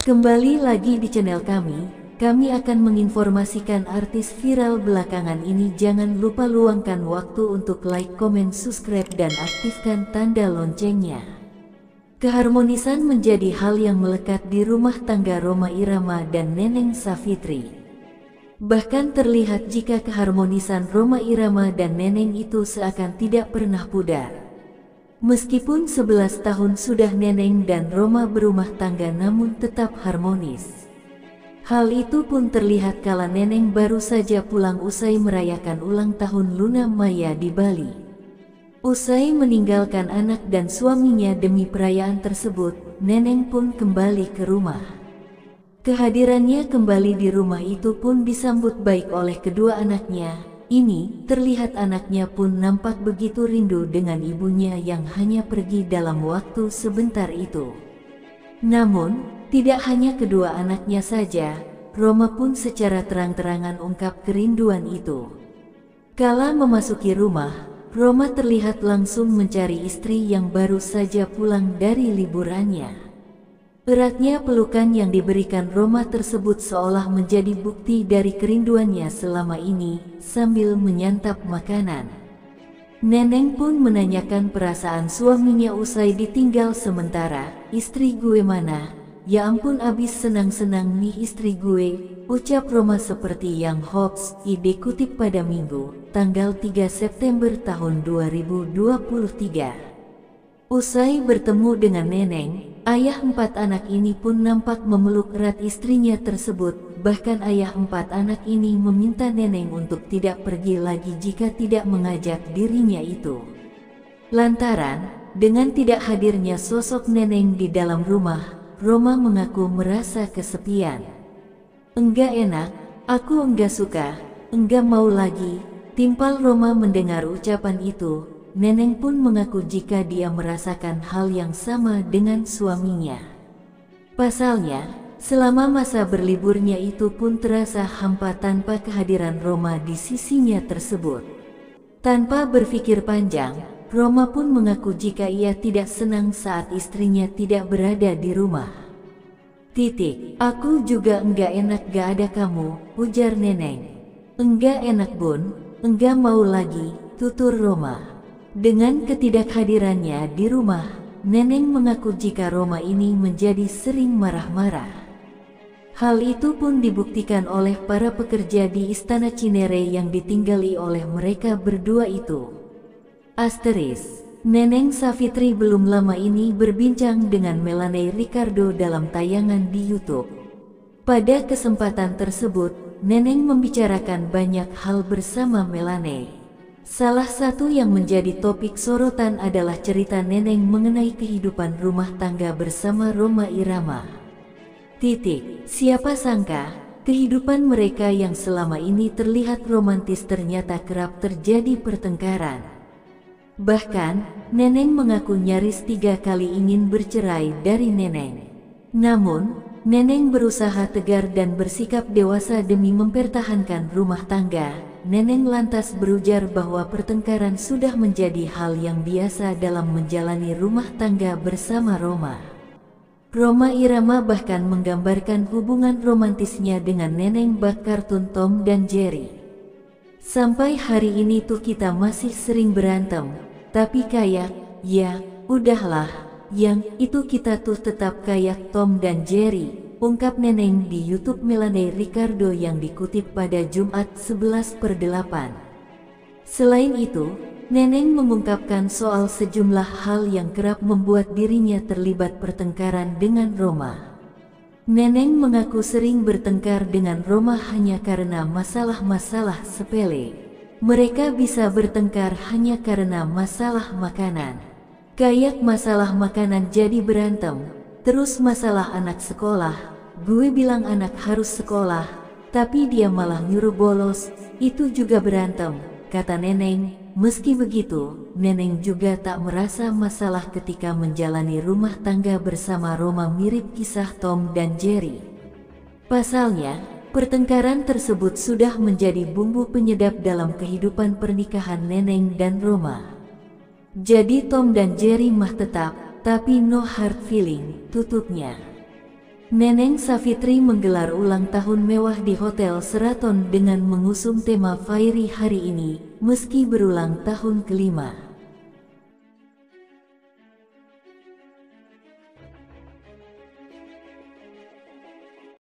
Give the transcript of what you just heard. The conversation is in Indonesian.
Kembali lagi di channel kami akan menginformasikan artis viral belakangan ini. Jangan lupa luangkan waktu untuk like, komen, subscribe, dan aktifkan tanda loncengnya. Keharmonisan menjadi hal yang melekat di rumah tangga Rhoma Irama dan Neneng Savitri. Bahkan terlihat jika keharmonisan Rhoma Irama dan Neneng itu seakan tidak pernah pudar. Meskipun 11 tahun sudah Neneng dan Rhoma berumah tangga namun tetap harmonis. Hal itu pun terlihat kala Neneng baru saja pulang usai merayakan ulang tahun Luna Maya di Bali. Usai meninggalkan anak dan suaminya demi perayaan tersebut, Neneng pun kembali ke rumah. Kehadirannya kembali di rumah itu pun disambut baik oleh kedua anaknya. Ini terlihat anaknya pun nampak begitu rindu dengan ibunya yang hanya pergi dalam waktu sebentar itu. Namun, tidak hanya kedua anaknya saja, Rhoma pun secara terang-terangan ungkap kerinduan itu. Kala memasuki rumah, Rhoma terlihat langsung mencari istri yang baru saja pulang dari liburannya. Eratnya pelukan yang diberikan Rhoma tersebut seolah menjadi bukti dari kerinduannya selama ini, sambil menyantap makanan. Neneng pun menanyakan perasaan suaminya usai ditinggal sementara. "Istri gue mana? Ya ampun, abis senang-senang nih istri gue," ucap Rhoma seperti yang hoax. Dikutip pada Minggu, tanggal 3 September tahun 2023. Usai bertemu dengan Neneng, ayah 4 anak ini pun nampak memeluk erat istrinya tersebut. Bahkan ayah 4 anak ini meminta Neneng untuk tidak pergi lagi jika tidak mengajak dirinya itu. Lantaran, dengan tidak hadirnya sosok Neneng di dalam rumah, Rhoma mengaku merasa kesepian. "Enggak enak, aku enggak suka, enggak mau lagi," timpal Rhoma mendengar ucapan itu. Neneng pun mengaku jika dia merasakan hal yang sama dengan suaminya. Pasalnya, selama masa berliburnya itu pun terasa hampa tanpa kehadiran Rhoma di sisinya tersebut. Tanpa berpikir panjang, Rhoma pun mengaku jika ia tidak senang saat istrinya tidak berada di rumah. "Aku juga enggak enak gak ada kamu," ujar Neneng. "Enggak enak bun, enggak mau lagi," tutur Rhoma. Dengan ketidakhadirannya di rumah, Neneng mengaku jika Rhoma ini menjadi sering marah-marah. Hal itu pun dibuktikan oleh para pekerja di Istana Cinere yang ditinggali oleh mereka berdua itu. Neneng Savitri belum lama ini berbincang dengan Melanie Ricardo dalam tayangan di YouTube. Pada kesempatan tersebut, Neneng membicarakan banyak hal bersama Melanie. Salah satu yang menjadi topik sorotan adalah cerita Neneng mengenai kehidupan rumah tangga bersama Rhoma Irama. Siapa sangka, kehidupan mereka yang selama ini terlihat romantis ternyata kerap terjadi pertengkaran. Bahkan, Neneng mengaku nyaris 3 kali ingin bercerai dari Neneng. Namun, Neneng berusaha tegar dan bersikap dewasa demi mempertahankan rumah tangga. Neneng lantas berujar bahwa pertengkaran sudah menjadi hal yang biasa dalam menjalani rumah tangga bersama Rhoma. Rhoma Irama bahkan menggambarkan hubungan romantisnya dengan Neneng bak kartun Tom dan Jerry. "Sampai hari ini tuh kita masih sering berantem, tapi kayak, ya, udahlah, yang itu kita tuh tetap kayak Tom dan Jerry," ungkap Neneng di YouTube Melanie Ricardo yang dikutip pada Jumat 11/8. Selain itu, Neneng mengungkapkan soal sejumlah hal yang kerap membuat dirinya terlibat pertengkaran dengan Rhoma. Neneng mengaku sering bertengkar dengan Rhoma hanya karena masalah-masalah sepele. Mereka bisa bertengkar hanya karena masalah makanan. Kayak masalah makanan jadi berantem. Terus masalah anak sekolah, gue bilang anak harus sekolah, tapi dia malah nyuruh bolos, itu juga berantem, kata Neneng. Meski begitu, Neneng juga tak merasa masalah ketika menjalani rumah tangga bersama Rhoma mirip kisah Tom dan Jerry. Pasalnya, pertengkaran tersebut sudah menjadi bumbu penyedap dalam kehidupan pernikahan Neneng dan Rhoma. Jadi Tom dan Jerry mah tetap, tapi no hard feeling, tutupnya. Neneng Savitri menggelar ulang tahun mewah di Hotel Sheraton dengan mengusung tema Fairy hari ini, meski berulang tahun kelima.